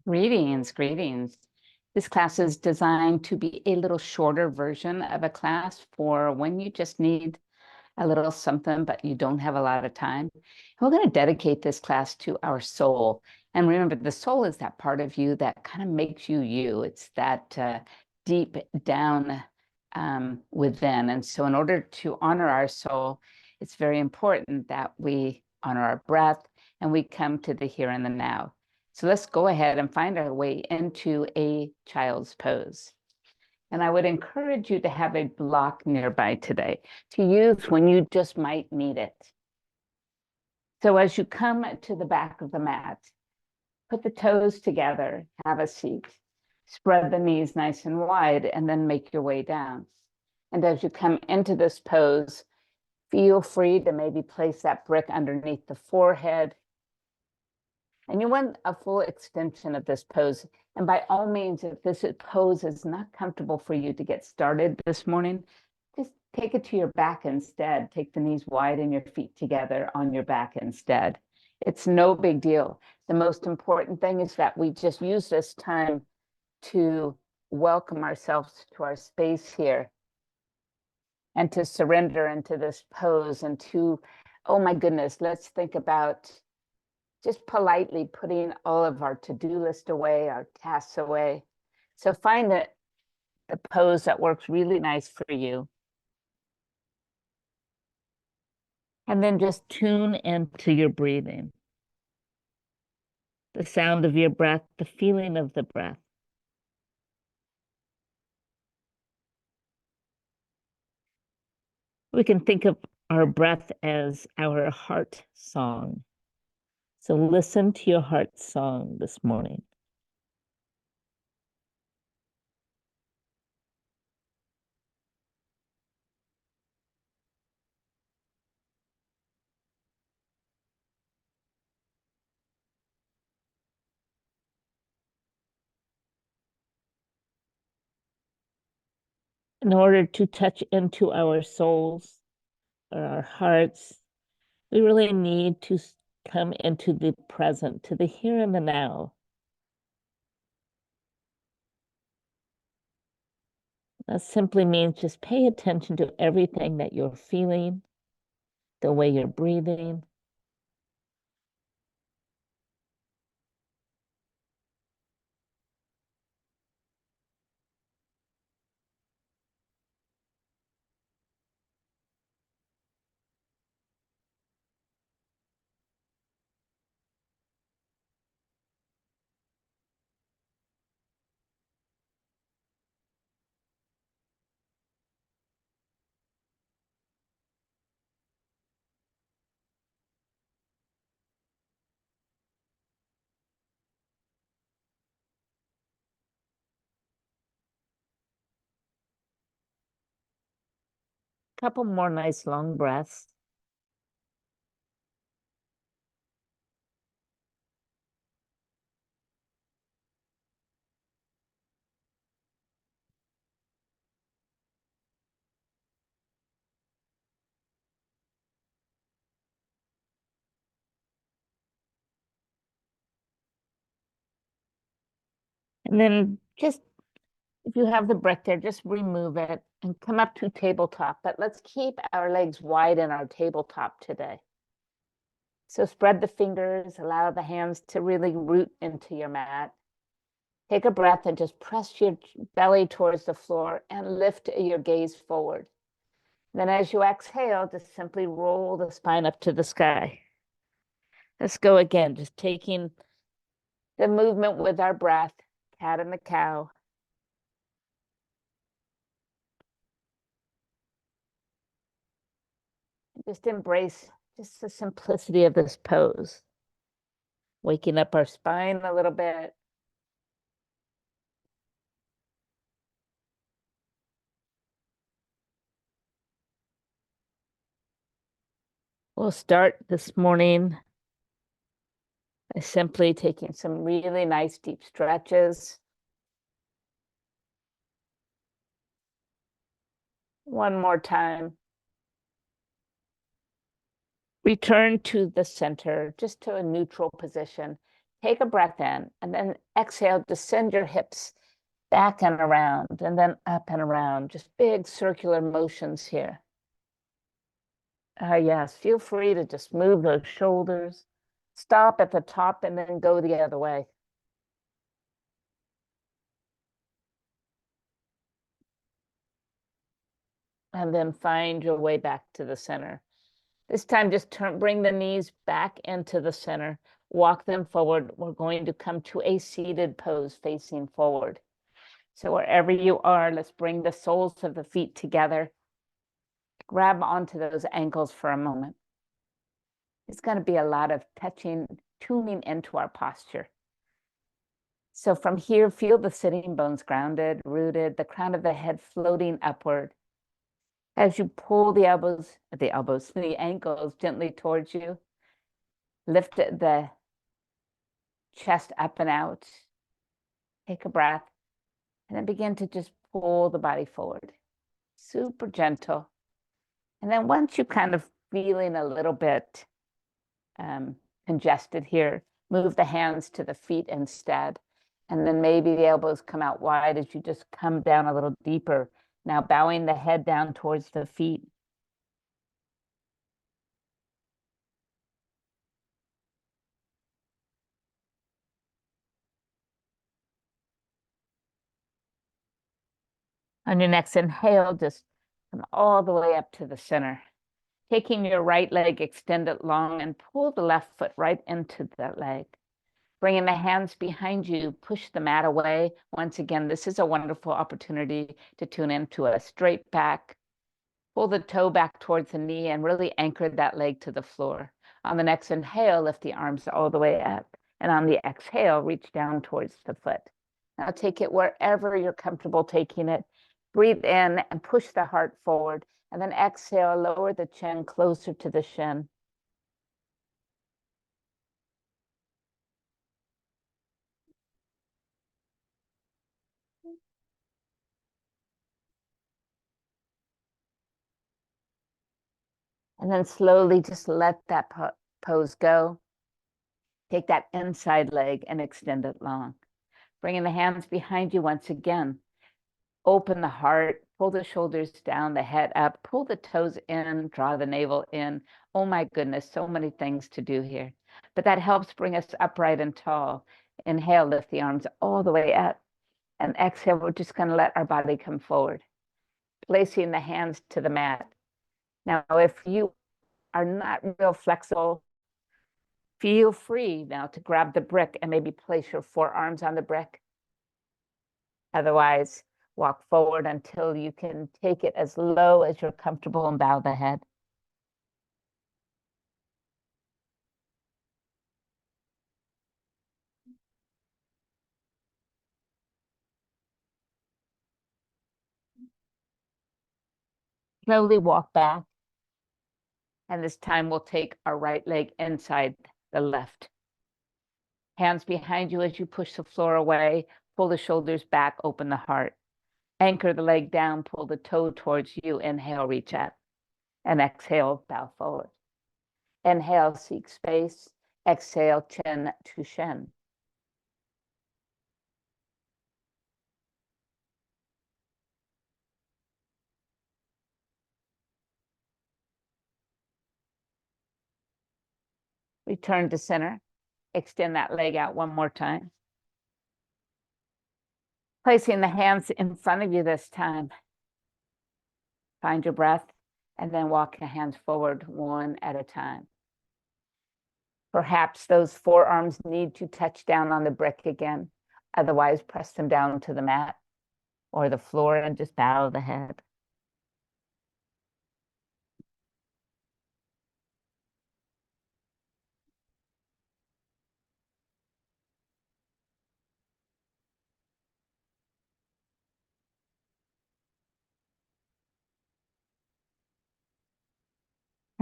Greetings, greetings. This class is designed to be a little shorter version of a class for when you just need a little something, but you don't have a lot of time. We're going to dedicate this class to our soul. And remember, the soul is that part of you that kind of makes you you. It's that deep down within. And so in order to honor our soul, it's very important that we honor our breath and we come to the here and the now. So let's go ahead and find our way into a child's pose. And I would encourage you to have a block nearby today to use when you just might need it. So as you come to the back of the mat, put the toes together, have a seat, spread the knees nice and wide, and then make your way down. And as you come into this pose, feel free to maybe place that brick underneath the forehead. And you want a full extension of this pose. And by all means, if this pose is not comfortable for you to get started this morning, just take it to your back instead. Take the knees wide and your feet together on your back instead. It's no big deal. The most important thing is that we just use this time to welcome ourselves to our space here and to surrender into this pose and to, oh my goodness, let's think about just politely putting all of our to-do list away, our tasks away. So find the pose that works really nice for you. And then just tune into your breathing. The sound of your breath, the feeling of the breath. We can think of our breath as our heart song. So listen to your heart song this morning. In order to touch into our souls or our hearts, we really need to come into the present, to the here and the now. That simply means just pay attention to everything that you're feeling, the way you're breathing. Couple more nice long breaths. And then just, if you have the brick there, just remove it and come up to tabletop. But let's keep our legs wide in our tabletop today. So spread the fingers, allow the hands to really root into your mat. Take a breath and just press your belly towards the floor and lift your gaze forward. Then as you exhale, just simply roll the spine up to the sky. Let's go again, just taking the movement with our breath, cat and the cow. Just embrace just the simplicity of this pose. Waking up our spine a little bit. We'll start this morning by simply taking some really nice deep stretches. One more time. Return to the center, just to a neutral position. Take a breath in and then exhale to send your hips back and around and then up and around. Just big circular motions here. Yes, feel free to just move those shoulders. Stop at the top and then go the other way. And then find your way back to the center. This time, just bring the knees back into the center. Walk them forward. We're going to come to a seated pose facing forward. So wherever you are, let's bring the soles of the feet together. Grab onto those ankles for a moment. It's going to be a lot of touching, tuning into our posture. So from here, feel the sitting bones grounded, rooted, the crown of the head floating upward. As you pull the ankles gently towards you, lift the chest up and out. Take a breath, and then begin to just pull the body forward. Super gentle. And then once you kind of feeling a little bit congested here, move the hands to the feet instead. And then maybe the elbows come out wide as you just come down a little deeper. Now bowing the head down towards the feet. On your next inhale, just come all the way up to the center. Taking your right leg, extend it long and pull the left foot right into that leg. Bringing the hands behind you, push the mat away. Once again, this is a wonderful opportunity to tune into a straight back. Pull the toe back towards the knee and really anchor that leg to the floor. On the next inhale, lift the arms all the way up. And on the exhale, reach down towards the foot. Now take it wherever you're comfortable taking it. Breathe in and push the heart forward. And then exhale, lower the chin closer to the shin. And then slowly just let that pose go. Take that inside leg and extend it long. Bringing the hands behind you once again. Open the heart, pull the shoulders down, the head up, pull the toes in, draw the navel in. Oh my goodness, so many things to do here. But that helps bring us upright and tall. Inhale, lift the arms all the way up. And exhale, we're just going to let our body come forward. Placing the hands to the mat. Now, if you are not real flexible, feel free now to grab the brick and maybe place your forearms on the brick. Otherwise, walk forward until you can take it as low as you're comfortable and bow the head. Slowly walk back. And this time we'll take our right leg inside the left. Hands behind you as you push the floor away. Pull the shoulders back, open the heart. Anchor the leg down, pull the toe towards you. Inhale, reach up. And exhale, bow forward. Inhale, seek space. Exhale, chin to shin. Return to center. Extend that leg out one more time. Placing the hands in front of you this time. Find your breath and then walk your hands forward one at a time. Perhaps those forearms need to touch down on the brick again. Otherwise, press them down to the mat or the floor and just bow the head.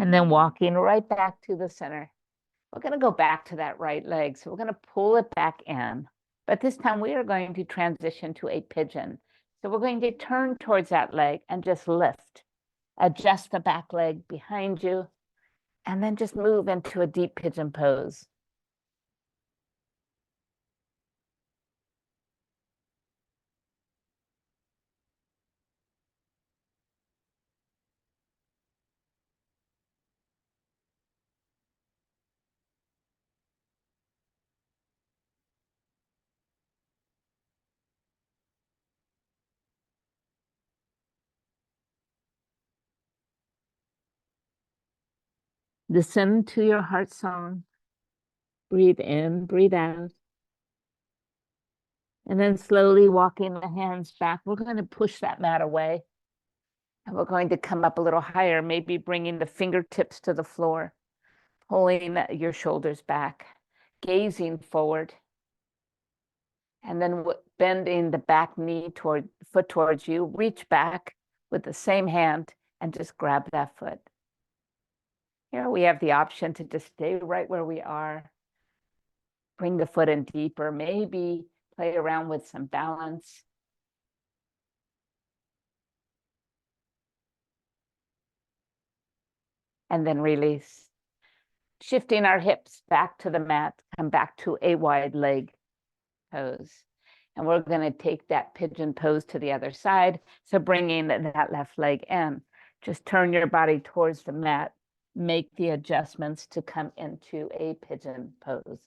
And then walking right back to the center. We're going to go back to that right leg. So we're going to pull it back in. But this time we are going to transition to a pigeon. So we're going to turn towards that leg and just lift. Adjust the back leg behind you. And then just move into a deep pigeon pose. Listen to your heart song. Breathe in, breathe out. And then slowly walking the hands back. We're going to push that mat away. And we're going to come up a little higher, maybe bringing the fingertips to the floor, pulling your shoulders back, gazing forward. And then bending the back knee foot towards you, reach back with the same hand and just grab that foot. Here we have the option to just stay right where we are. Bring the foot in deeper, maybe play around with some balance. And then release. Shifting our hips back to the mat, come back to a wide leg pose. And we're going to take that pigeon pose to the other side. So bringing that left leg in, just turn your body towards the mat, make the adjustments to come into a pigeon pose.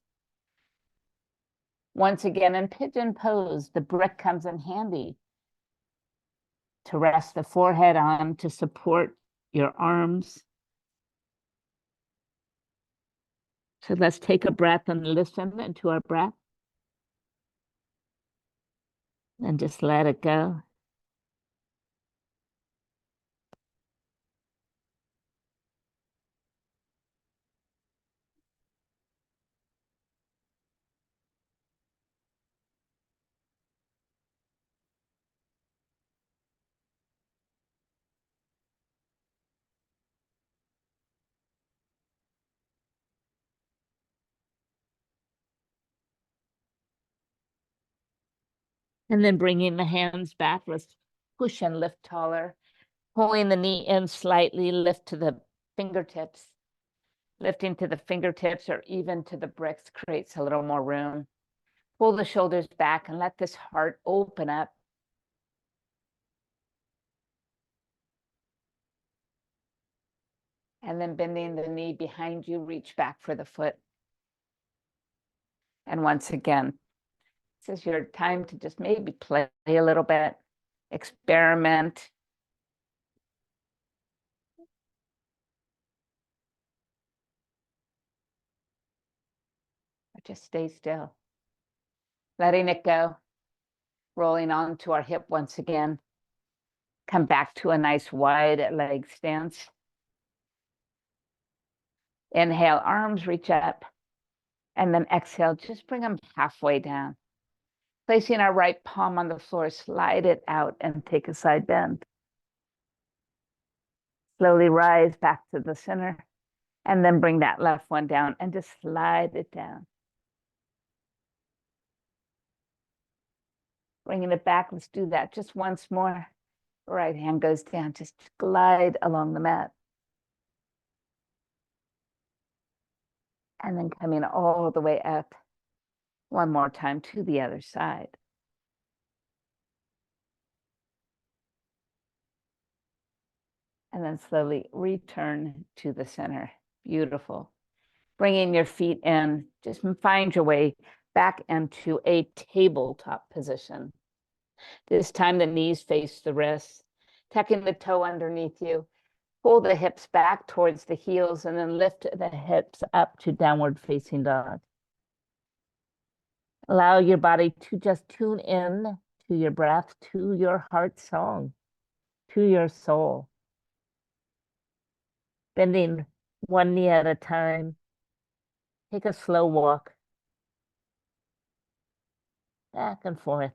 Once again, in pigeon pose, the brick comes in handy to rest the forehead on, to support your arms. So let's take a breath and listen into our breath. And just let it go. And then bringing the hands back, let's push and lift taller. Pulling the knee in slightly, lift to the fingertips. Lifting to the fingertips or even to the bricks creates a little more room. Pull the shoulders back and let this heart open up. And then bending the knee behind you, reach back for the foot. And once again, this is your time to just maybe play a little bit, experiment. Or just stay still. Letting it go. Rolling onto our hip once again. Come back to a nice wide leg stance. Inhale, arms reach up. And then exhale, just bring them halfway down. Placing our right palm on the floor, slide it out and take a side bend. Slowly rise back to the center and then bring that left one down and just slide it down. Bringing it back, let's do that just once more. Right hand goes down, just glide along the mat. And then coming all the way up. One more time to the other side. And then slowly return to the center. Beautiful. Bringing your feet in, just find your way back into a tabletop position. This time the knees face the wrists, tucking the toe underneath you. Pull the hips back towards the heels and then lift the hips up to downward facing dog. Allow your body to just tune in to your breath, to your heart song, to your soul. Bending one knee at a time. Take a slow walk. Back and forth.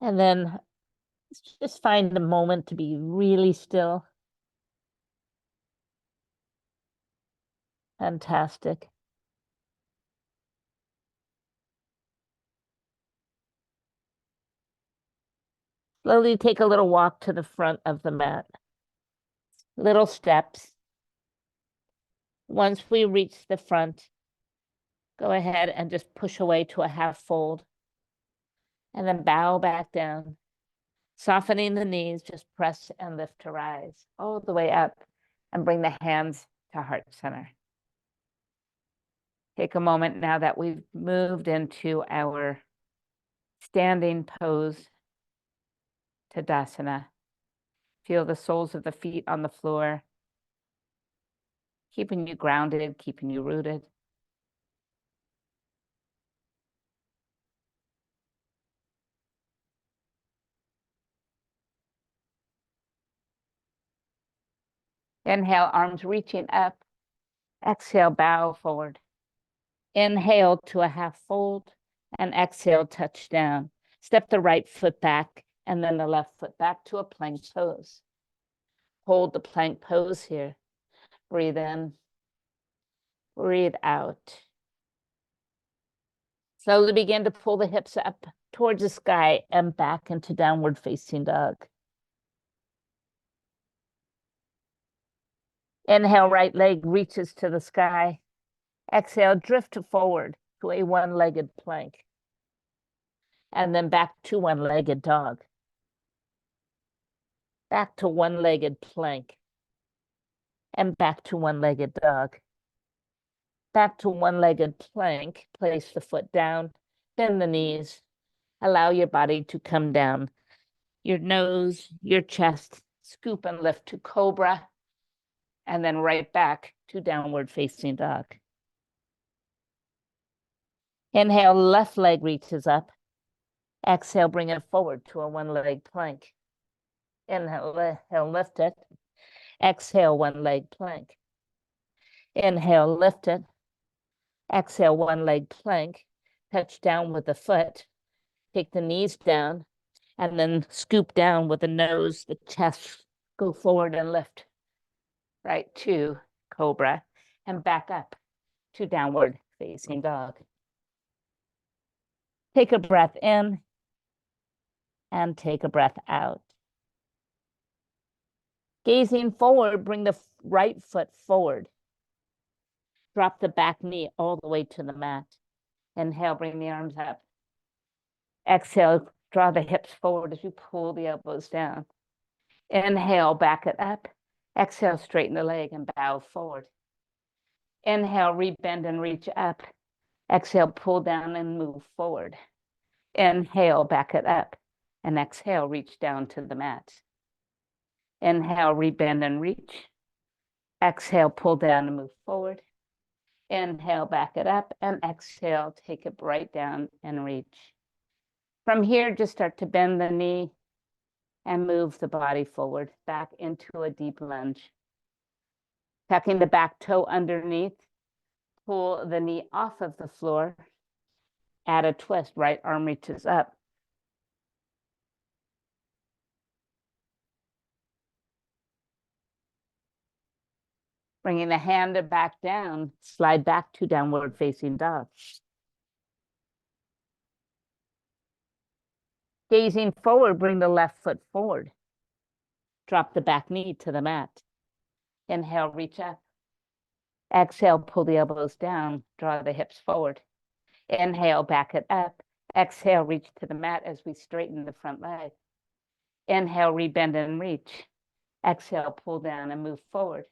And then just find a moment to be really still. Fantastic. Slowly take a little walk to the front of the mat. Little steps. Once we reach the front, go ahead and just push away to a half fold. And then bow back down. Softening the knees, just press and lift to rise all the way up and bring the hands to heart center. Take a moment now that we've moved into our Standing pose, Tadasana. Feel the soles of the feet on the floor, keeping you grounded, keeping you rooted. Inhale, arms reaching up. Exhale, bow forward. Inhale to a half fold, and exhale, touch down. Step the right foot back, and then the left foot back to a plank pose. Hold the plank pose here. Breathe in, breathe out. Slowly begin to pull the hips up towards the sky and back into downward facing dog. Inhale, right leg reaches to the sky. Exhale, drift forward to a one-legged plank. And then back to one-legged dog. Back to one-legged plank. And back to one-legged dog. Back to one-legged plank. Place the foot down, bend the knees. Allow your body to come down. Your nose, your chest, scoop and lift to cobra. And then right back to downward facing dog. Inhale, left leg reaches up. Exhale, bring it forward to a one-leg plank. Inhale, lift it. Exhale, one-leg plank. Inhale, lift it. Exhale, one-leg plank. Touch down with the foot. Take the knees down, and then scoop down with the nose, the chest. Go forward and lift. Right to cobra, and back up to downward facing dog. Take a breath in, and take a breath out. Gazing forward, bring the right foot forward. Drop the back knee all the way to the mat. Inhale, bring the arms up. Exhale, draw the hips forward as you pull the elbows down. Inhale, back it up. Exhale, straighten the leg and bow forward. Inhale, rebend and reach up. Exhale, pull down and move forward. Inhale, back it up. And exhale, reach down to the mat. Inhale, rebend and reach. Exhale, pull down and move forward. Inhale, back it up. And exhale, take it right down and reach. From here, just start to bend the knee and move the body forward, back into a deep lunge. Tucking the back toe underneath, pull the knee off of the floor, add a twist, right arm reaches up. Bringing the hand back down, slide back to downward facing dog. Gazing forward, bring the left foot forward. Drop the back knee to the mat. Inhale, reach up. Exhale, pull the elbows down, draw the hips forward. Inhale, back it up. Exhale, reach to the mat as we straighten the front leg. Inhale, rebend and reach. Exhale, pull down and move forward.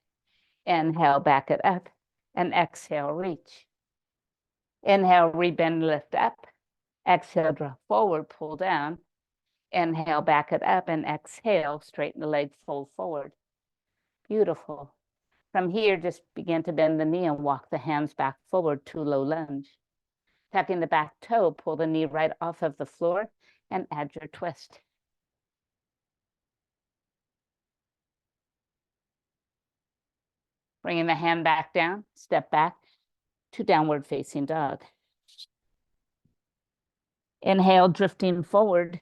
Inhale, back it up. And exhale, reach. Inhale, rebend, lift up. Exhale, draw forward, pull down. Inhale, back it up, and exhale, straighten the leg, fold forward. Beautiful. From here, just begin to bend the knee and walk the hands back forward to low lunge. Tucking the back toe, pull the knee right off of the floor and add your twist. Bringing the hand back down, step back to downward facing dog. Inhale, drifting forward.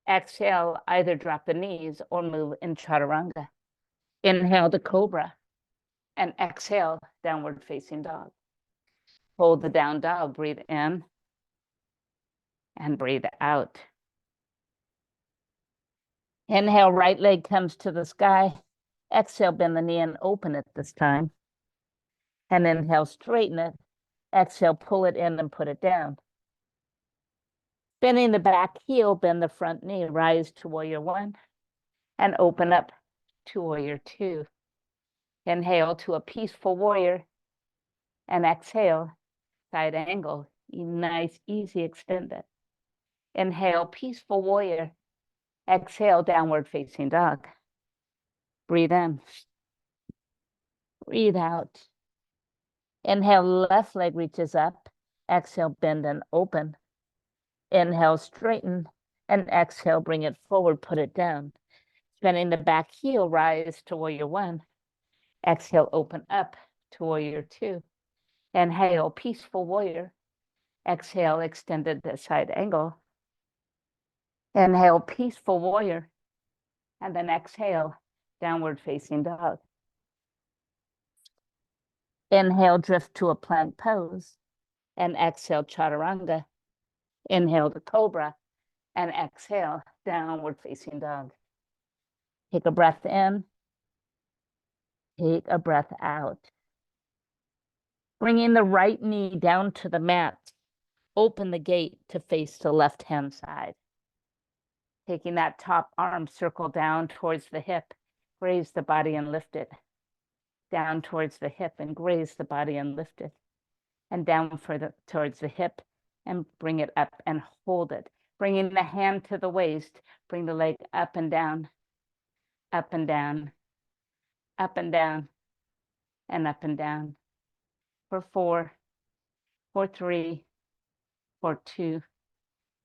Exhale, either drop the knees or move in chaturanga. Inhale to cobra and exhale, downward facing dog. Hold the down dog, breathe in and breathe out. Inhale, right leg comes to the sky. Exhale, bend the knee and open it this time. And inhale, straighten it. Exhale, pull it in and put it down. Bending the back heel, bend the front knee, rise to warrior one, and open up to warrior two. Inhale to a peaceful warrior, and exhale, side angle, nice, easy extended. Inhale, peaceful warrior. Exhale, downward facing dog. Breathe in. Breathe out. Inhale, left leg reaches up. Exhale, bend and open. Inhale, straighten. And exhale, bring it forward, put it down. Bending the back heel, rise to warrior one. Exhale, open up to warrior two. Inhale, peaceful warrior. Exhale, extended the side angle. Inhale, peaceful warrior. And then exhale, downward facing dog. Inhale, drift to a plank pose. And exhale, chaturanga. Inhale to cobra. And exhale, downward facing dog. Take a breath in. Take a breath out. Bringing the right knee down to the mat. Open the gate to face the left-hand side. Taking that top arm, circle down towards the hip. Raise the body and lift it. Down towards the hip and raise the body and lift it. And down further towards the hip and bring it up and hold it. Bringing the hand to the waist. Bring the leg up and down, up and down, up and down, and up and down. For 4, for 3, for 2.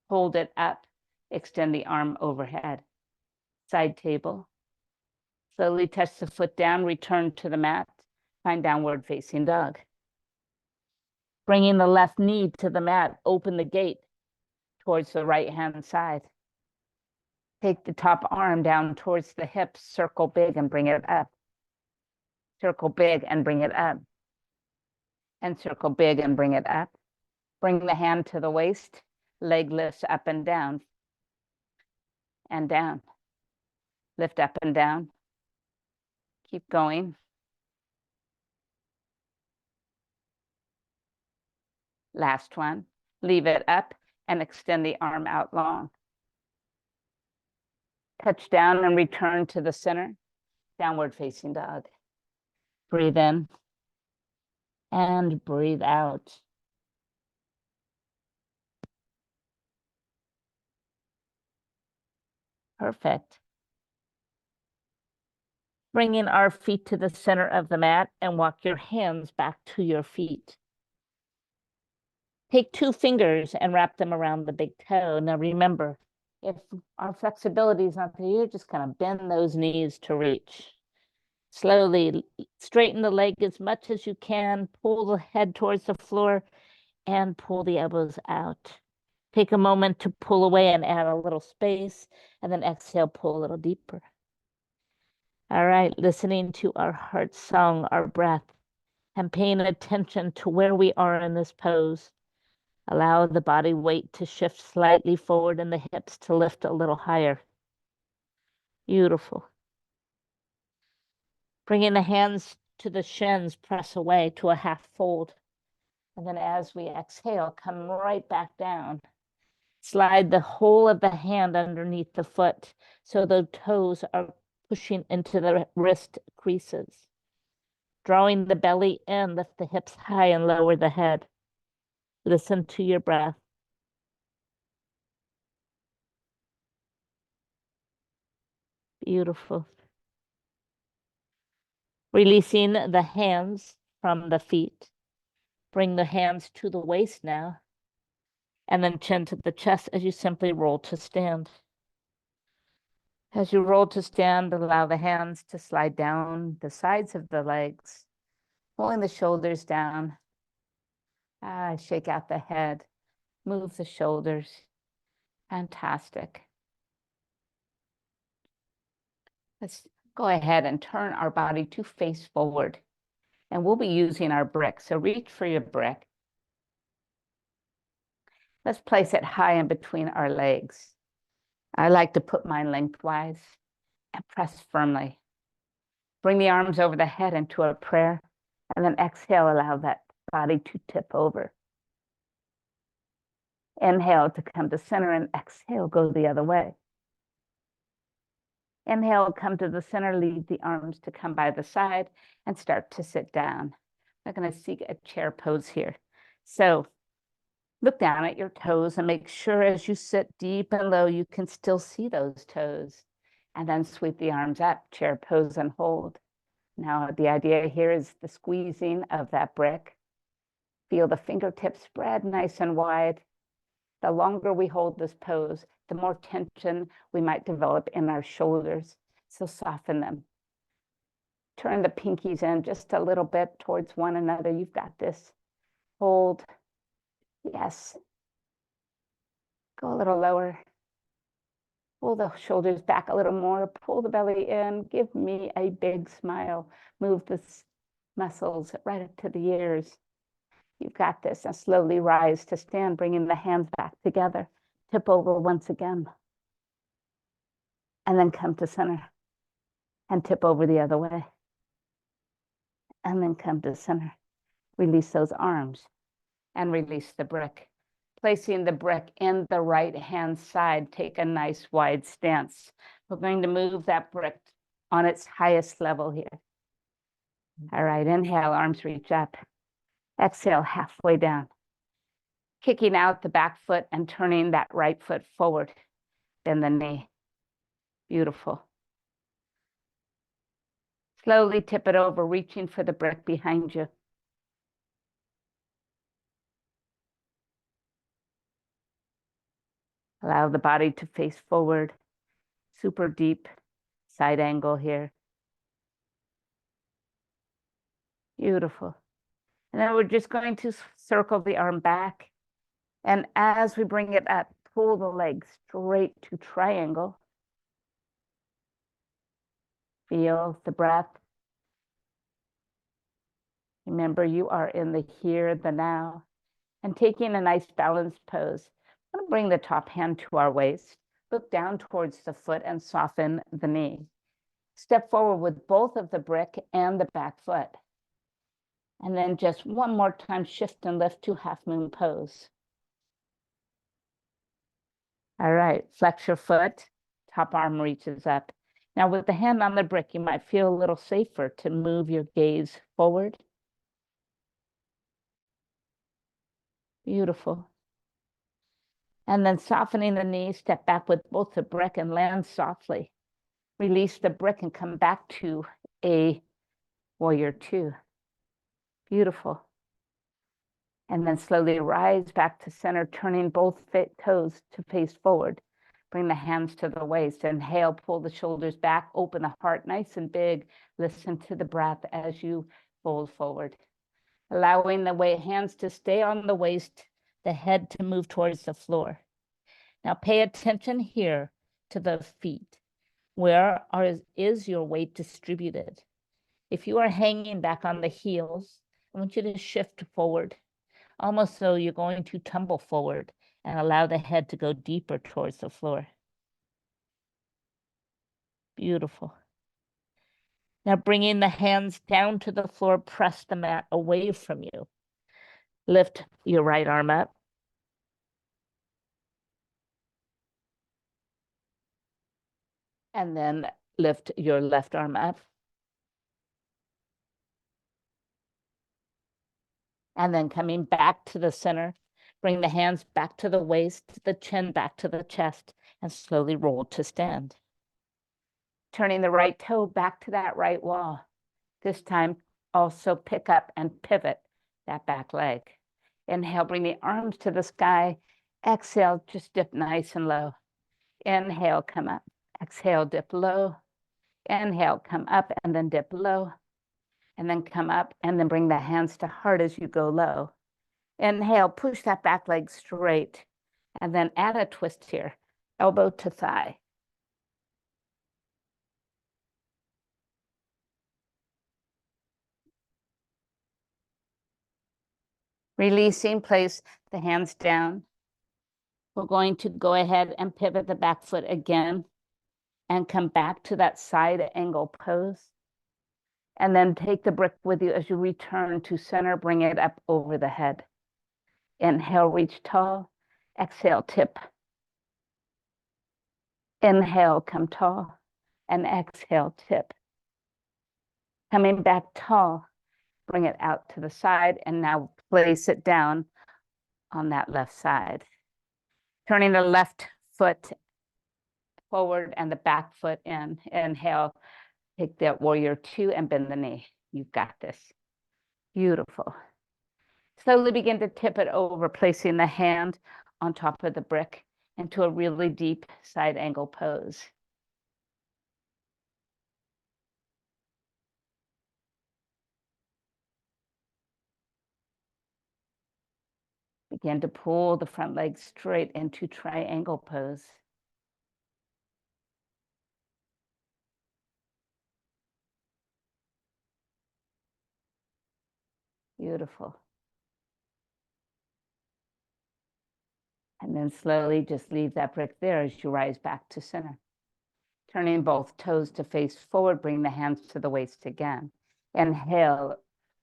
Hold it up. Extend the arm overhead. Side table. Slowly touch the foot down, return to the mat. Find downward facing dog. Bringing the left knee to the mat, open the gate towards the right hand side. Take the top arm down towards the hips, circle big and bring it up. Circle big and bring it up. And circle big and bring it up. Bring the hand to the waist, leg lifts up and down. And down. Lift up and down. Keep going. Last one. Leave it up and extend the arm out long. Touch down and return to the center. Downward facing dog. Breathe in and breathe out. Perfect. Bringing our feet to the center of the mat and walk your hands back to your feet. Take 2 fingers and wrap them around the big toe. Now remember, if our flexibility is not there, you're just going to bend those knees to reach. Slowly straighten the leg as much as you can. Pull the head towards the floor and pull the elbows out. Take a moment to pull away and add a little space, and then exhale, pull a little deeper. All right, listening to our heart song, our breath, and paying attention to where we are in this pose. Allow the body weight to shift slightly forward and the hips to lift a little higher. Beautiful. Bringing the hands to the shins, press away to a half fold. And then as we exhale, come right back down. Slide the whole of the hand underneath the foot so the toes are pushing into the wrist creases. Drawing the belly in, lift the hips high and lower the head. Listen to your breath. Beautiful. Releasing the hands from the feet. Bring the hands to the waist now. And then chin to the chest as you simply roll to stand. As you roll to stand, allow the hands to slide down the sides of the legs, pulling the shoulders down. Shake out the head, move the shoulders. Fantastic. Let's go ahead and turn our body to face forward. And we'll be using our brick. So reach for your brick. Let's place it high in between our legs. I like to put mine lengthwise and press firmly. Bring the arms over the head into a prayer, and then exhale, allow that body to tip over. Inhale to come to center, and exhale, go the other way. Inhale, come to the center, lead the arms to come by the side, and start to sit down. We're going to seek a chair pose here. So Look down at your toes and make sure as you sit deep and low, you can still see those toes. And then sweep the arms up, chair pose and hold. Now, the idea here is the squeezing of that brick. Feel the fingertips spread nice and wide. The longer we hold this pose, the more tension we might develop in our shoulders. So soften them. Turn the pinkies in just a little bit towards one another. You've got this. Hold. Yes. Go a little lower. Pull the shoulders back a little more. Pull the belly in. Give me a big smile. Move the muscles right up to the ears. You've got this. And slowly rise to stand, bringing the hands back together. Tip over once again. And then come to center. And tip over the other way. And then come to center. Release those arms. And release the brick. Placing the brick in the right hand side, take a nice wide stance. We're going to move that brick on its highest level here. All right, inhale, arms reach up. Exhale, halfway down. Kicking out the back foot and turning that right foot forward. Bend the knee. Beautiful. Slowly tip it over, reaching for the brick behind you. Allow the body to face forward. Super deep side angle here. Beautiful. And then we're just going to circle the arm back. And as we bring it up, pull the leg straight to triangle. Feel the breath. Remember, you are in the here, the now. And taking a nice balanced pose. I'm going to bring the top hand to our waist. Look down towards the foot and soften the knee. Step forward with both of the brick and the back foot. And then just one more time, shift and lift to half moon pose. All right, flex your foot, top arm reaches up. Now with the hand on the brick, you might feel a little safer to move your gaze forward. Beautiful. And then softening the knee, step back with both the brick and land softly. Release the brick and come back to a warrior two. Beautiful. And then slowly rise back to center, turning both toes to face forward. Bring the hands to the waist. Inhale, pull the shoulders back, open the heart nice and big. Listen to the breath as you fold forward. Allowing the hands to stay on the waist, the head to move towards the floor. Now pay attention here to the feet. Where is your weight distributed? If you are hanging back on the heels, I want you to shift forward, almost so you're going to tumble forward and allow the head to go deeper towards the floor. Beautiful. Now bringing the hands down to the floor, press the mat away from you. Lift your right arm up. And then lift your left arm up. And then coming back to the center, bring the hands back to the waist, the chin back to the chest, and slowly roll to stand. Turning the right toe back to that right wall. This time, also pick up and pivot that back leg. Inhale, bring the arms to the sky. Exhale, just dip nice and low. Inhale, come up. Exhale, dip low. Inhale, come up and then dip low. And then come up and then bring the hands to heart as you go low. Inhale, push that back leg straight. And then add a twist here, elbow to thigh. Releasing, place the hands down. We're going to go ahead and pivot the back foot again and come back to that side angle pose. And then take the brick with you as you return to center, bring it up over the head. Inhale, reach tall. Exhale, tip. Inhale, come tall. And exhale, tip. Coming back tall, bring it out to the side and now place it down on that left side. Turning the left foot forward and the back foot in. Inhale, take that warrior two and bend the knee. You've got this. Beautiful. Slowly begin to tip it over, placing the hand on top of the brick into a really deep side angle pose. Begin to pull the front leg straight into triangle pose. Beautiful. And then slowly just leave that brick there as you rise back to center. Turning both toes to face forward, bring the hands to the waist again. Inhale,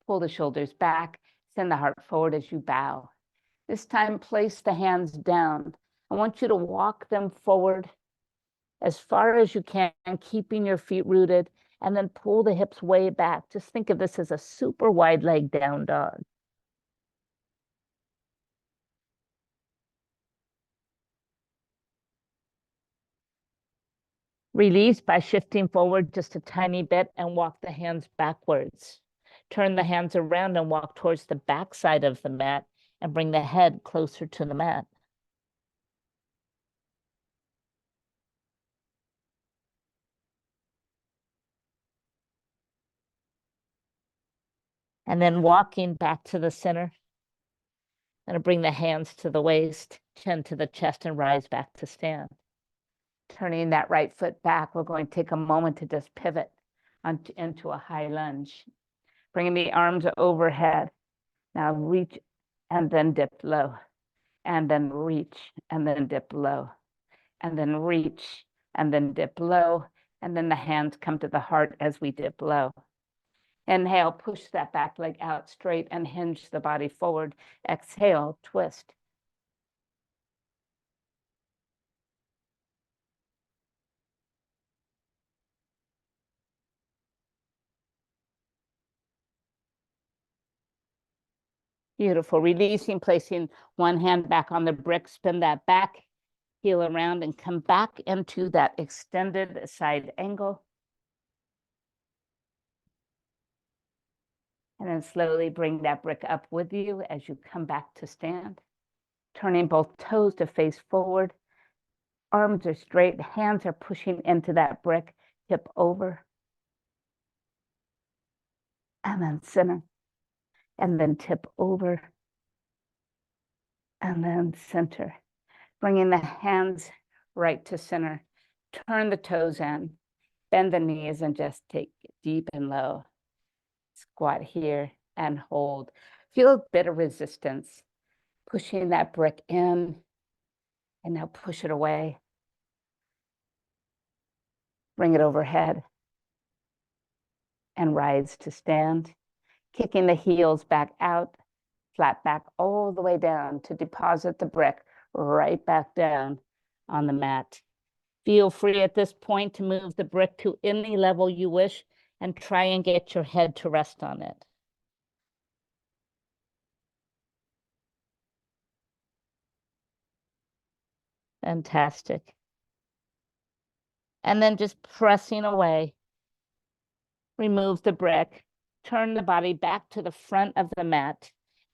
pull the shoulders back, send the heart forward as you bow. This time, place the hands down. I want you to walk them forward as far as you can, keeping your feet rooted, and then pull the hips way back. Just think of this as a super wide leg down dog. Release by shifting forward just a tiny bit and walk the hands backwards. Turn the hands around and walk towards the back side of the mat and bring the head closer to the mat. And then walking back to the center. And bring the hands to the waist, chin to the chest, and rise back to stand. Turning that right foot back, we're going to take a moment to just pivot into a high lunge. Bringing the arms overhead. Now reach and then dip low. And then reach and then dip low. And then reach and then dip low. And then the hands come to the heart as we dip low. Inhale, push that back leg out straight and hinge the body forward. Exhale, twist. Beautiful. Releasing, placing one hand back on the brick, spin that back, heel around, and come back into that extended side angle. And then slowly bring that brick up with you as you come back to stand. Turning both toes to face forward. Arms are straight, hands are pushing into that brick, hip over. And then center. And then tip over. And then center. Bringing the hands right to center. Turn the toes in. Bend the knees and just take it deep and low. Squat here and hold. Feel a bit of resistance. Pushing that brick in. And now push it away. Bring it overhead. And rise to stand. Kicking the heels back out. Flat back all the way down to deposit the brick right back down on the mat. Feel free at this point to move the brick to any level you wish and try and get your head to rest on it. Fantastic. And then just pressing away. Remove the brick. Turn the body back to the front of the mat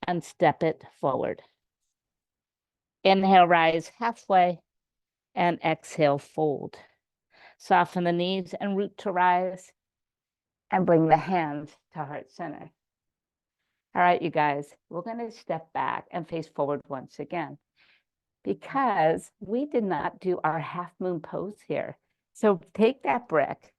and step it forward. Inhale, rise halfway, and exhale, fold. Soften the knees and root to rise, and bring the hands to heart center. All right, you guys, we're going to step back and face forward once again because we did not do our half moon pose here. So take that brick.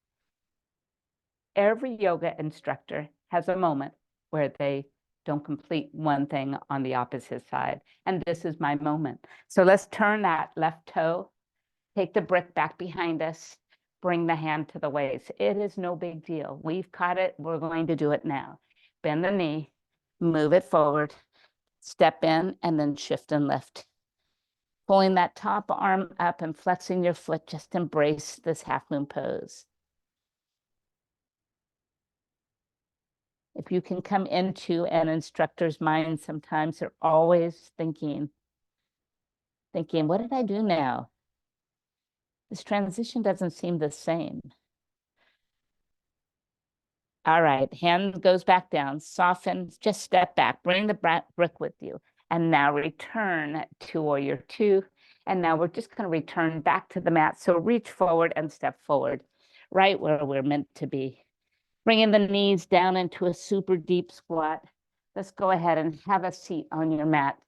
Every yoga instructor has a moment where they don't complete one thing on the opposite side. And this is my moment. So let's turn that left toe, take the brick back behind us, bring the hand to the waist. It is no big deal. We've caught it. We're going to do it now. Bend the knee, move it forward, step in, and then shift and lift. Pulling that top arm up and flexing your foot, just embrace this half moon pose. If you can come into an instructor's mind, sometimes they're always thinking, what did I do now? This transition doesn't seem the same. All right, hand goes back down, soften, just step back, bring the brick with you. And now return to warrior two. And now we're just gonna return back to the mat. So reach forward and step forward, right where we're meant to be. Bringing the knees down into a super deep squat. Let's go ahead and have a seat on your mat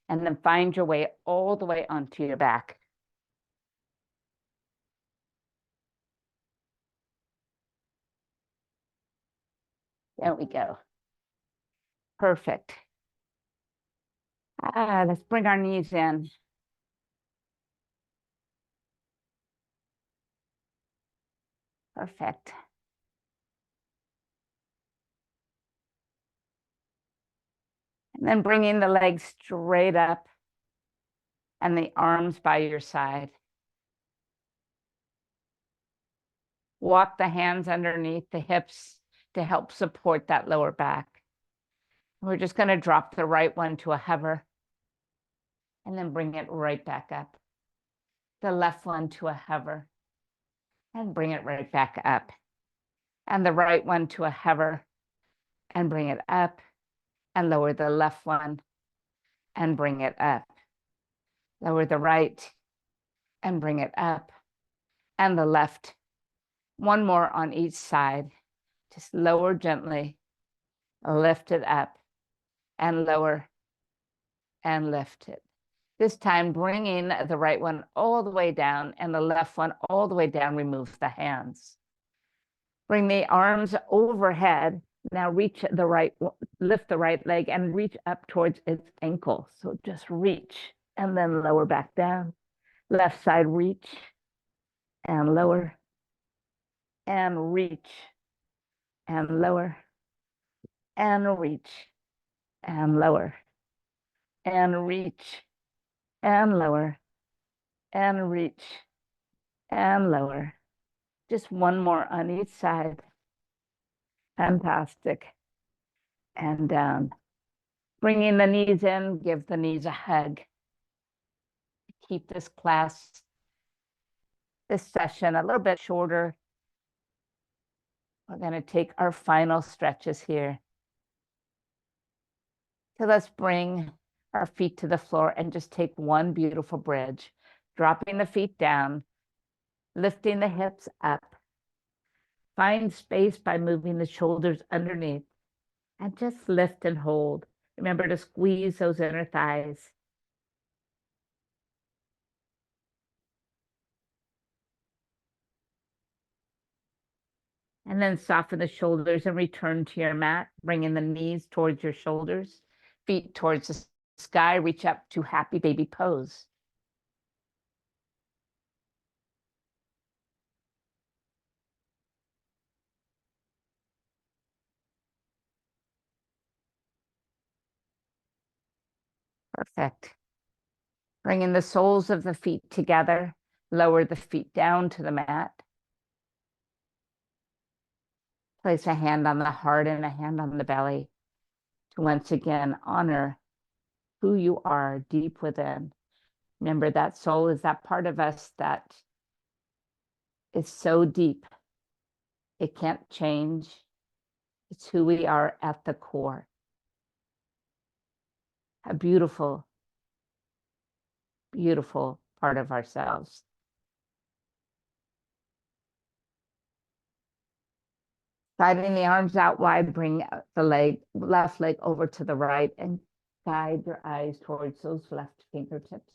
and then find your way all the way onto your back. There we go. Perfect. Let's bring our knees in. Perfect. And then bringing the legs straight up and the arms by your side. Walk the hands underneath the hips to help support that lower back. We're just going to drop the right one to a hover and then bring it right back up. The left one to a hover and bring it right back up. And the right one to a hover and bring it up, and lower the left one and bring it up. Lower the right and bring it up, and the left. One more on each side. Just lower gently, lift it up, and lower, and lift it. This time, bringing the right one all the way down and the left one all the way down. Remove the hands. Bring the arms overhead. Now reach the right, lift the right leg and reach up towards its ankle. So just reach and then lower back down. Left side, reach and lower and reach and lower and reach and lower and reach and lower and reach and lower. Just one more on each side. Fantastic. And down. Bringing the knees in, give the knees a hug. Keep this class, this session a little bit shorter. We're going to take our final stretches here. So let's bring our feet to the floor and just take one beautiful bridge, dropping the feet down, lifting the hips up. Find space by moving the shoulders underneath and just lift and hold. Remember to squeeze those inner thighs. And then soften the shoulders and return to your mat, bringing the knees towards your shoulders, feet towards the sky, reach up to happy baby pose. Perfect. Bringing the soles of the feet together, lower the feet down to the mat. Place a hand on the heart and a hand on the belly to once again honor who you are deep within. Remember, that soul is that part of us that is so deep, it can't change. It's who we are at the core. A beautiful, beautiful part of ourselves. Sliding the arms out wide, bring the left leg over to the right and guide your eyes towards those left fingertips.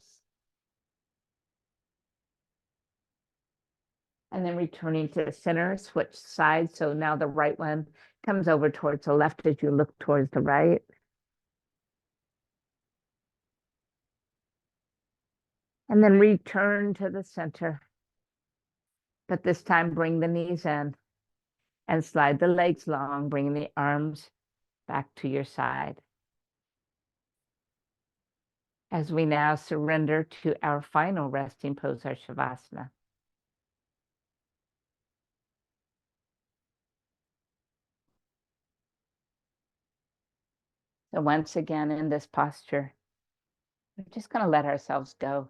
And then returning to the center, switch sides. So now the right one comes over towards the left as you look towards the right. And then return to the center. But this time bring the knees in and slide the legs long, bringing the arms back to your side. As we now surrender to our final resting pose, our Shavasana. So once again, in this posture, we're just going to let ourselves go.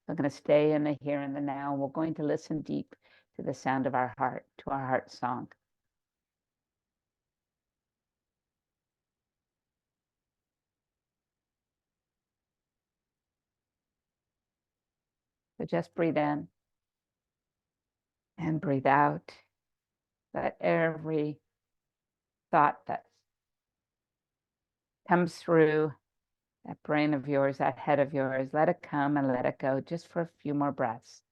We're going to stay in the here and the now. We're going to listen deep to the sound of our heart, to our heart song. So just breathe in and breathe out. Let every thought that comes through that brain of yours, that head of yours, let it come and let it go just for a few more breaths.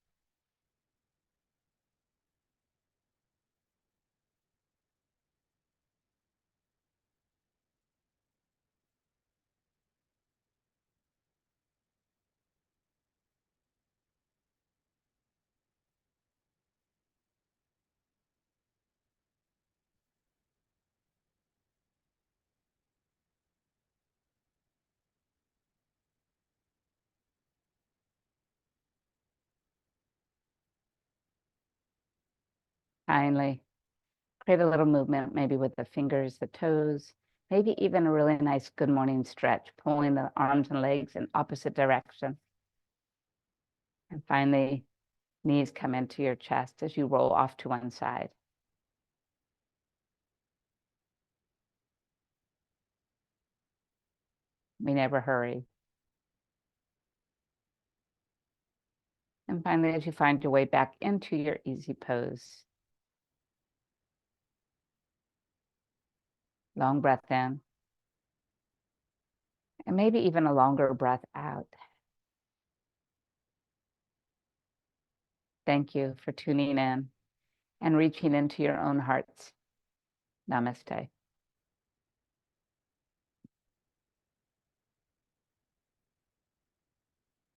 Kindly create a little movement, maybe with the fingers, the toes, maybe even a really nice good morning stretch, pulling the arms and legs in opposite direction. And finally, knees come into your chest as you roll off to one side. We never hurry. And finally, as you find your way back into your easy pose, long breath in, and maybe even a longer breath out. Thank you for tuning in and reaching into your own hearts. Namaste.